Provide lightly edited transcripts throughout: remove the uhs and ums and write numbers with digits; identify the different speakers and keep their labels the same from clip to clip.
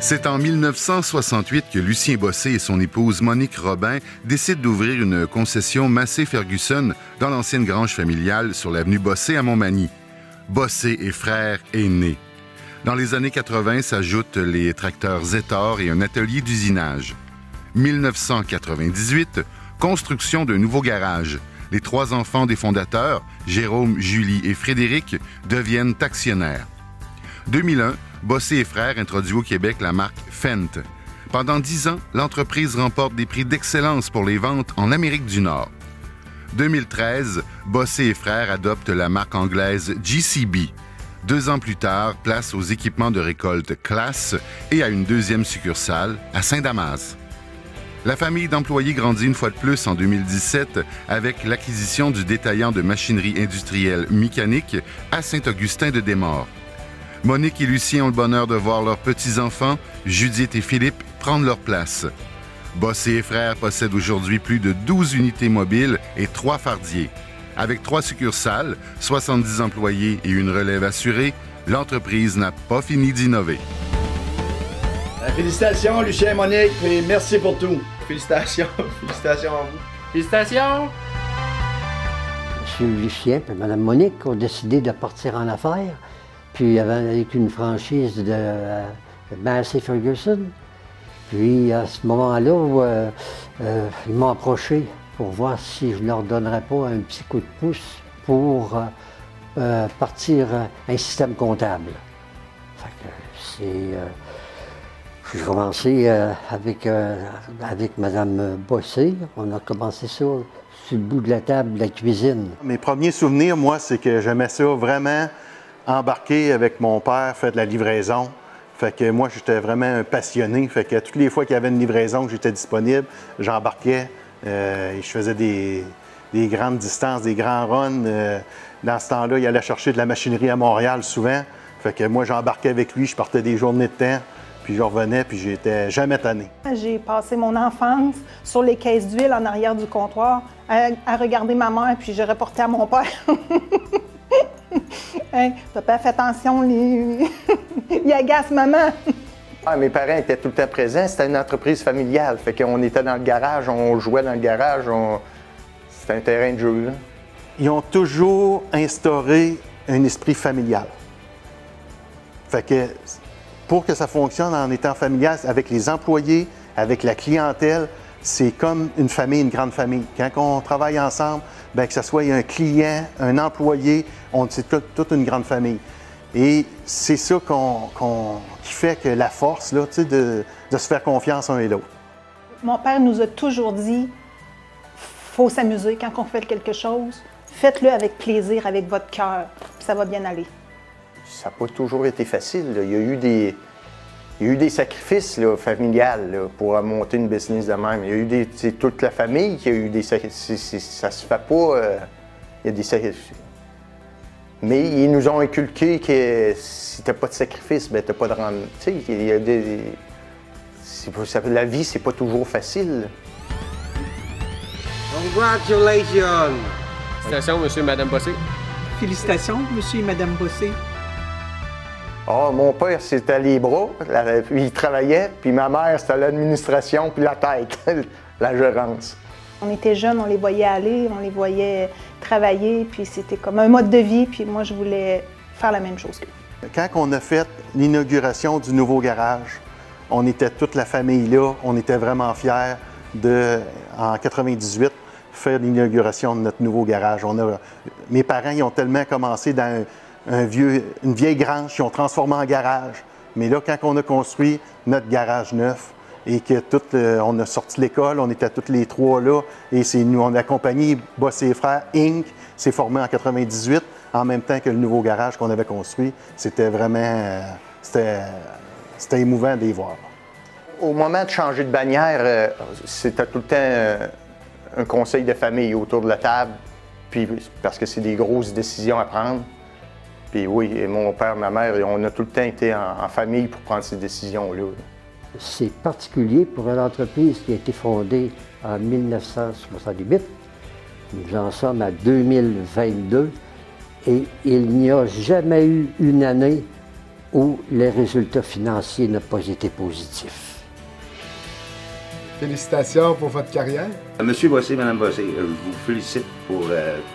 Speaker 1: C'est en 1968 que Lucien Bossé et son épouse Monique Robin décident d'ouvrir une concession Massé-Ferguson dans l'ancienne grange familiale sur l'avenue Bossé à Montmagny. Bossé et frères est né. Dans les années 80 s'ajoutent les tracteurs Zetor et un atelier d'usinage. 1998, construction d'un nouveau garage. Les 3 enfants des fondateurs, Jérôme, Julie et Frédéric, deviennent actionnaires. 2001, Bossé et frères introduit au Québec la marque Fendt. Pendant 10 ans, l'entreprise remporte des prix d'excellence pour les ventes en Amérique du Nord. 2013, Bossé et frères adoptent la marque anglaise GCB. 2 ans plus tard, place aux équipements de récolte Classe et à une 2e succursale à Saint-Damas. La famille d'employés grandit une fois de plus en 2017 avec l'acquisition du détaillant de machinerie industrielle mécanique à Saint-Augustin-de-Desmaures. Monique et Lucien ont le bonheur de voir leurs petits-enfants, Judith et Philippe, prendre leur place. Bossé et frères possèdent aujourd'hui plus de 12 unités mobiles et 3 fardiers. Avec 3 succursales, 70 employés et une relève assurée, l'entreprise n'a pas fini d'innover.
Speaker 2: Félicitations, Lucien et Monique, et merci pour tout. Félicitations, félicitations à vous.
Speaker 3: Félicitations!
Speaker 4: Monsieur Lucien et Mme Monique ont décidé de partir en affaires, puis avec une franchise de Massé-Ferguson. Puis à ce moment-là, ils m'ont approché pour voir si je leur donnerais pas un petit coup de pouce pour partir un système comptable. Fait que j'ai commencé avec Mme Bossé. On a commencé ça sur le bout de la table de la cuisine.
Speaker 5: Mes premiers souvenirs, moi, c'est que j'aimais ça vraiment embarquer avec mon père, faire de la livraison. Fait que moi, j'étais vraiment un passionné. Fait que toutes les fois qu'il y avait une livraison que j'étais disponible, j'embarquais. Et je faisais des grandes distances, des grands runs. Dans ce temps-là, il allait chercher de la machinerie à Montréal souvent. Fait que moi, j'embarquais avec lui, je partais des journées de temps. Puis je revenais, puis j'étais jamais tanné.
Speaker 6: J'ai passé mon enfance sur les caisses d'huile en arrière du comptoir à regarder ma mère, puis je reportais à mon père. Hey, papa, fais attention, il agace maman.
Speaker 3: Ah, mes parents étaient tout le temps présents, c'était une entreprise familiale. Fait qu'on était dans le garage, on jouait dans le garage, c'était un terrain de jeu, là.
Speaker 5: Ils ont toujours instauré un esprit familial. Fait que pour que ça fonctionne en étant familial, avec les employés, avec la clientèle, c'est comme une famille, une grande famille. Quand on travaille ensemble, bien, que ce soit un client, un employé, c'est toute une grande famille. Et c'est ça qui fait que la force là, de se faire confiance un et l'autre.
Speaker 6: Mon père nous a toujours dit, faut s'amuser quand on fait quelque chose. Faites-le avec plaisir, avec votre cœur, puis ça va bien aller.
Speaker 3: Ça n'a pas toujours été facile, là. Il y a eu des sacrifices là, familiales là, pour monter une business de même. Il y a eu c'est toute la famille qui a eu des sacrifices. Ça se fait pas. Il y a des sacrifices. Mais ils nous ont inculqué que si tu n'as pas de sacrifice, ben tu n'as pas de rendement. Tu sais, il y a la vie, c'est pas toujours facile.
Speaker 7: Congratulations!
Speaker 8: Félicitations, monsieur et madame Bossé.
Speaker 9: Félicitations, monsieur et madame Bossé.
Speaker 3: Ah, mon père, c'était les bras, puis il travaillait, puis ma mère, c'était l'administration, puis la tête, la gérance.
Speaker 6: On était jeunes, on les voyait aller, on les voyait travailler, puis c'était comme un mode de vie, puis moi, je voulais faire la même chose qu'eux.
Speaker 5: Quand on a fait l'inauguration du nouveau garage, on était toute la famille là, on était vraiment fiers en 98, faire l'inauguration de notre nouveau garage. Mes parents, ils ont tellement commencé dans une vieille grange qu'ils ont transformé en garage. Mais là, quand on a construit notre garage neuf et que on a sorti l'école, on était tous les 3 là, et c'est nous, on a accompagné Bossé et frères Inc. s'est formé en 98, en même temps que le nouveau garage qu'on avait construit. C'était vraiment, c'était émouvant de les voir.
Speaker 3: Au moment de changer de bannière, c'était tout le temps un conseil de famille autour de la table, puis parce que c'est des grosses décisions à prendre. Puis oui, et mon père, ma mère, on a tout le temps été en famille pour prendre ces décisions-là.
Speaker 4: C'est particulier pour une entreprise qui a été fondée en 1968. Nous en sommes à 2022 et il n'y a jamais eu une année où les résultats financiers n'ont pas été positifs.
Speaker 7: Félicitations pour votre carrière.
Speaker 10: Monsieur Bossé, Madame Bossé, je vous félicite pour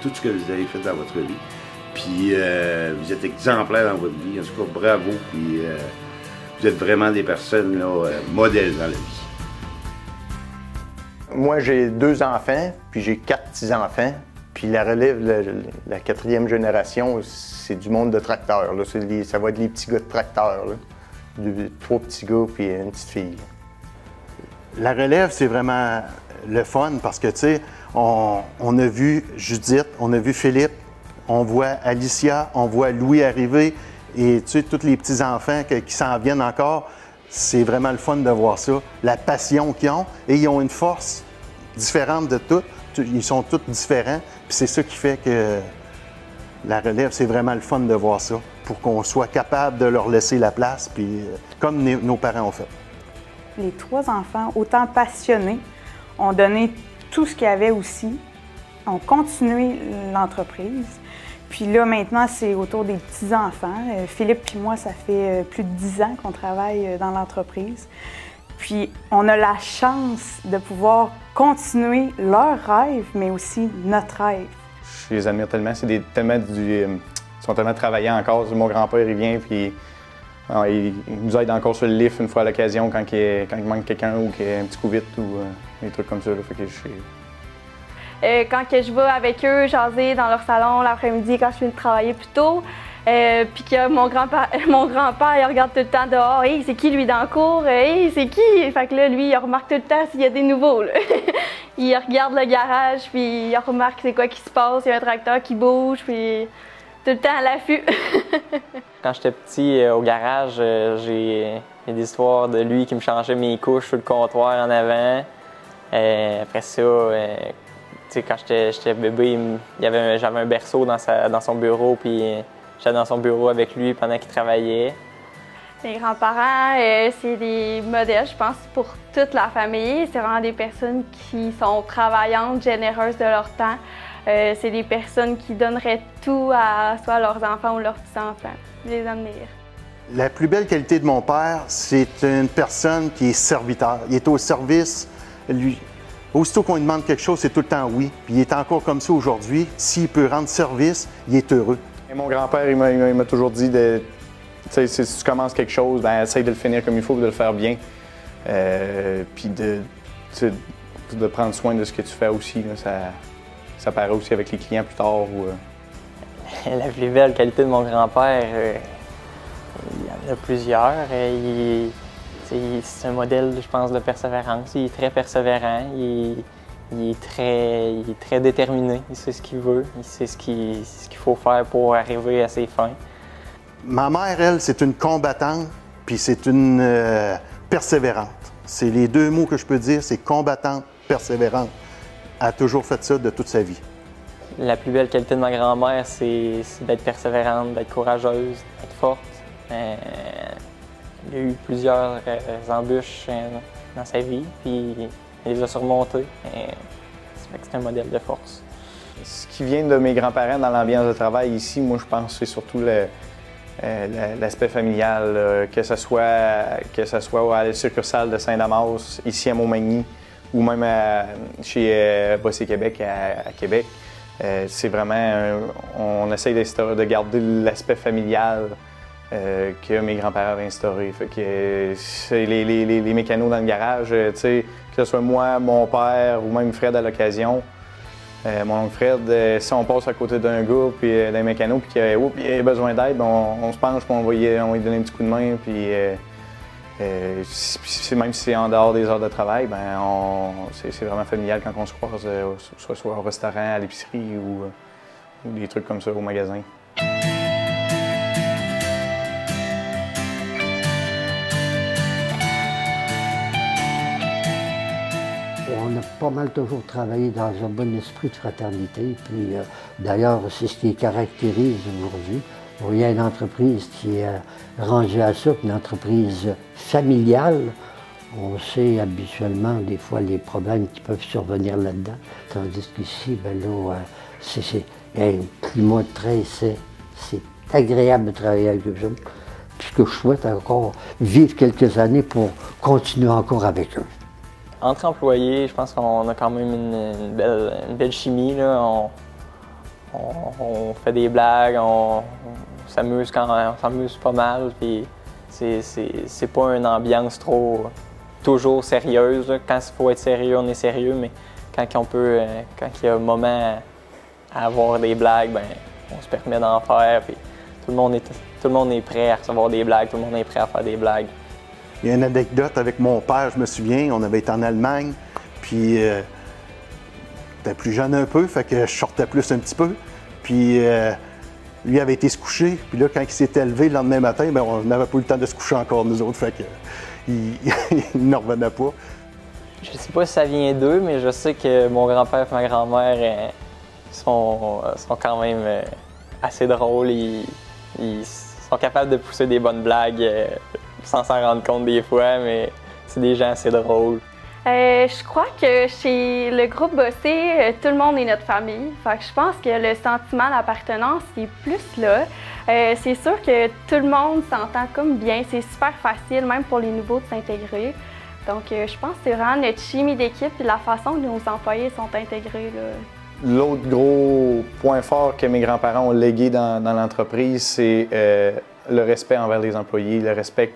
Speaker 10: tout ce que vous avez fait dans votre vie. Puis vous êtes exemplaire dans votre vie. En tout cas, bravo. Puis vous êtes vraiment des personnes là, modèles dans la vie.
Speaker 3: Moi, j'ai 2 enfants, puis j'ai 4 petits-enfants. Puis la relève, la 4e génération, c'est du monde de tracteurs. Là. Ça va être les petits gars de tracteurs. Là. 3 petits gars, puis une petite fille.
Speaker 5: La relève, c'est vraiment le fun parce que, tu sais, on a vu Judith, on a vu Philippe, on voit Alicia, on voit Louis arriver et, tu sais, tous les petits-enfants qui s'en viennent encore. C'est vraiment le fun de voir ça, la passion qu'ils ont et ils ont une force différente de toutes. Ils sont tous différents, puis c'est ça qui fait que la relève, c'est vraiment le fun de voir ça, pour qu'on soit capable de leur laisser la place, puis comme nos parents ont fait.
Speaker 11: Les 3 enfants, autant passionnés, ont donné tout ce qu'il y avait aussi, ont continué l'entreprise. Puis là, maintenant, c'est autour des petits-enfants. Philippe et moi, ça fait plus de 10 ans qu'on travaille dans l'entreprise. Puis on a la chance de pouvoir continuer leur rêve, mais aussi notre rêve.
Speaker 12: Je les admire tellement. C'est ils sont tellement travaillés encore. Mon grand-père, il vient, puis il nous aide encore sur le lift une fois à l'occasion quand il manque quelqu'un ou qu'il y a un petit coup vite ou des trucs comme ça. Là. Fait que
Speaker 13: quand je vais avec eux jaser dans leur salon l'après-midi quand je viens de travailler plus tôt, puis que mon grand-père, il regarde tout le temps dehors. « Hey, c'est qui lui dans le cours? Hey, c'est qui? » Fait que là, lui, il remarque tout le temps s'il y a des nouveaux. Là. Il regarde le garage, puis il remarque c'est quoi qui se passe. Il y a un tracteur qui bouge, puis tout le temps à l'affût.
Speaker 14: Quand j'étais petit, au garage, j'ai des histoires de lui qui me changeait mes couches sur le comptoir en avant. Après ça, quand j'étais bébé, j'avais un berceau dans son bureau, puis j'étais dans son bureau avec lui pendant qu'il travaillait.
Speaker 13: Mes grands-parents, c'est des modèles, je pense, pour toute la famille. C'est vraiment des personnes qui sont travaillantes, généreuses de leur temps. C'est des personnes qui donneraient tout à soit leurs enfants ou leurs petits-enfants. Je les admire.
Speaker 5: La plus belle qualité de mon père, c'est une personne qui est serviteur. Il est au service. Lui, aussitôt qu'on lui demande quelque chose, c'est tout le temps oui. Puis il est encore comme ça aujourd'hui. S'il peut rendre service, il est heureux.
Speaker 12: Et mon grand-père, il m'a toujours dit si tu commences quelque chose, ben, essaye de le finir comme il faut, de le faire bien. Puis de prendre soin de ce que tu fais aussi. Là, ça paraît aussi avec les clients plus tard.
Speaker 14: La plus belle qualité de mon grand-père, il y en a plusieurs. C'est un modèle, je pense, de persévérance. Il est très persévérant, il est très déterminé. Il sait ce qu'il veut, il sait ce qu'il faut faire pour arriver à ses fins.
Speaker 5: Ma mère, elle, c'est une combattante, puis c'est une persévérante. C'est les 2 mots que je peux dire, c'est combattante, persévérante. Elle a toujours fait ça de toute sa vie.
Speaker 14: La plus belle qualité de ma grand-mère, c'est d'être persévérante, d'être courageuse, d'être forte. Il y a eu plusieurs embûches dans sa vie, puis il les a surmontées. C'est un modèle de force.
Speaker 12: Ce qui vient de mes grands-parents dans l'ambiance de travail ici, moi je pense que c'est surtout l'aspect familial, que ce soit à la succursale de Saint-Damas, ici à Montmagny, ou même chez Bossé Québec à Québec. C'est vraiment, on essaye de garder l'aspect familial que mes grands-parents avaient instauré. Fait que c'est les mécanos dans le garage, que ce soit moi, mon père ou même Fred à l'occasion. Mon oncle Fred, si on passe à côté d'un gars puis d'un mécano puis qu'il a besoin d'aide, on se penche puis on va lui donner un petit coup de main. Puis même si c'est en dehors des heures de travail, c'est vraiment familial quand on se croise, soit au restaurant, à l'épicerie ou des trucs comme ça au magasin.
Speaker 4: On a pas mal toujours travaillé dans un bon esprit de fraternité. Puis d'ailleurs, c'est ce qui caractérise aujourd'hui. Il y a une entreprise qui est rangée à ça, une entreprise familiale. On sait habituellement des fois les problèmes qui peuvent survenir là-dedans. Tandis qu'ici, il y a un climat très sain. C'est agréable de travailler avec eux. Puis que je souhaite encore vivre quelques années pour continuer encore avec eux.
Speaker 14: Entre employés, je pense qu'on a quand même une belle chimie, là. On fait des blagues, on s'amuse pas mal, puis c'est pas une ambiance toujours sérieuse, là. Quand il faut être sérieux, on est sérieux, mais quand il y a un moment à avoir des blagues, ben, on se permet d'en faire, puis tout le monde est prêt à recevoir des blagues, tout le monde est prêt à faire des blagues.
Speaker 5: Il y a une anecdote avec mon père, je me souviens, on avait été en Allemagne, puis j'étais plus jeune un peu, fait que je sortais plus un petit peu. Puis lui avait été se coucher, puis là, quand il s'était levé le lendemain matin, bien, on n'avait pas eu le temps de se coucher encore, nous autres, fait que il ne revenait pas.
Speaker 14: Je sais pas si ça vient d'eux, mais je sais que mon grand-père et ma grand-mère sont quand même assez drôles. Ils sont capables de pousser des bonnes blagues sans s'en rendre compte des fois, mais c'est des gens assez drôles.
Speaker 13: Je crois que chez le groupe Bossé, tout le monde est notre famille. Fait que je pense que le sentiment d'appartenance est plus là. C'est sûr que tout le monde s'entend comme bien. C'est super facile, même pour les nouveaux, de s'intégrer. Donc, je pense que c'est vraiment notre chimie d'équipe et la façon dont nos employés sont intégrés, là.
Speaker 12: L'autre gros point fort que mes grands-parents ont légué dans l'entreprise, c'est le respect envers les employés, le respect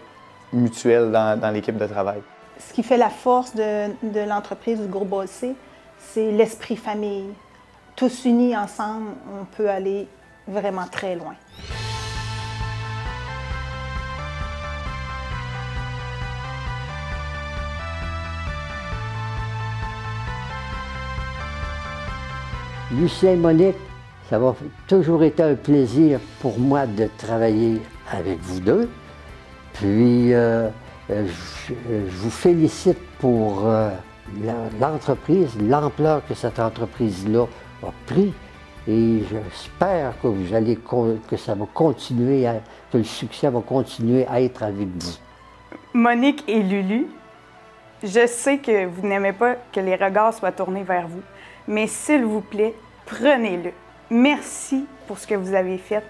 Speaker 12: mutuel dans l'équipe de travail.
Speaker 6: Ce qui fait la force de l'entreprise du groupe Bossé, c'est l'esprit famille. Tous unis ensemble, on peut aller vraiment très loin.
Speaker 4: Lucien et Monique, ça va toujours été un plaisir pour moi de travailler avec vous deux. Puis, je vous félicite pour l'entreprise, l'ampleur que cette entreprise-là a pris. Et j'espère que ça va continuer, que le succès va continuer à être avec vous.
Speaker 11: Monique et Lulu, je sais que vous n'aimez pas que les regards soient tournés vers vous, mais s'il vous plaît, prenez-le. Merci pour ce que vous avez fait.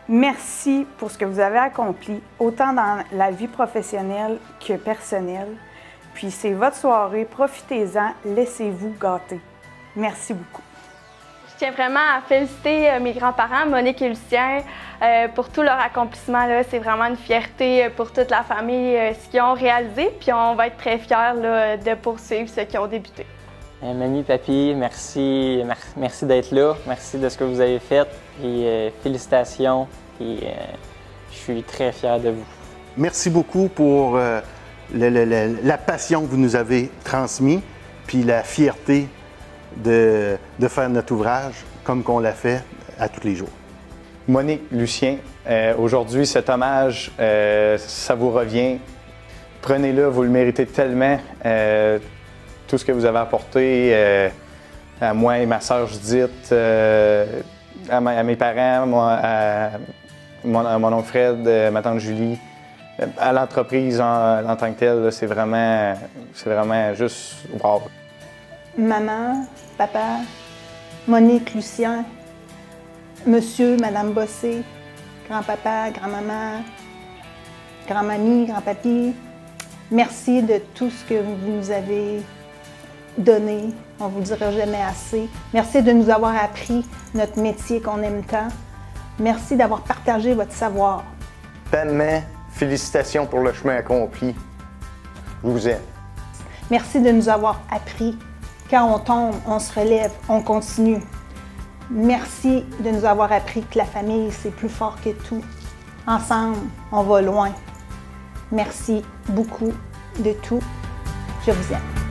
Speaker 11: Merci pour ce que vous avez accompli, autant dans la vie professionnelle que personnelle. Puis c'est votre soirée, profitez-en, laissez-vous gâter. Merci beaucoup.
Speaker 13: Je tiens vraiment à féliciter mes grands-parents, Monique et Lucien, pour tout leur accomplissement. C'est vraiment une fierté pour toute la famille, ce qu'ils ont réalisé, puis on va être très fiers là, de poursuivre ce qu'ils ont débuté.
Speaker 14: Mamie, papy, merci d'être là, merci de ce que vous avez fait, puis félicitations, puis je suis très fier de vous.
Speaker 5: Merci beaucoup pour la passion que vous nous avez transmise, puis la fierté de faire notre ouvrage comme qu'on l'a fait à tous les jours.
Speaker 12: Monique, Lucien, aujourd'hui, cet hommage, ça vous revient. Prenez-le, vous le méritez tellement. Tout ce que vous avez apporté à moi et ma sœur Judith, à mes parents, à mon oncle Fred, ma tante Julie, à l'entreprise en tant que telle, c'est vraiment juste wow.
Speaker 6: Maman, papa, Monique, Lucien, monsieur, madame Bossé, grand-papa, grand-maman, grand-mamie, grand-papy, merci de tout ce que vous nous avez donné. On ne vous le dira jamais assez. Merci de nous avoir appris notre métier qu'on aime tant. Merci d'avoir partagé votre savoir.
Speaker 3: Tellement, félicitations pour le chemin accompli. Je vous aime.
Speaker 6: Merci de nous avoir appris. Quand on tombe, on se relève, on continue. Merci de nous avoir appris que la famille, c'est plus fort que tout. Ensemble, on va loin. Merci beaucoup de tout. Je vous aime.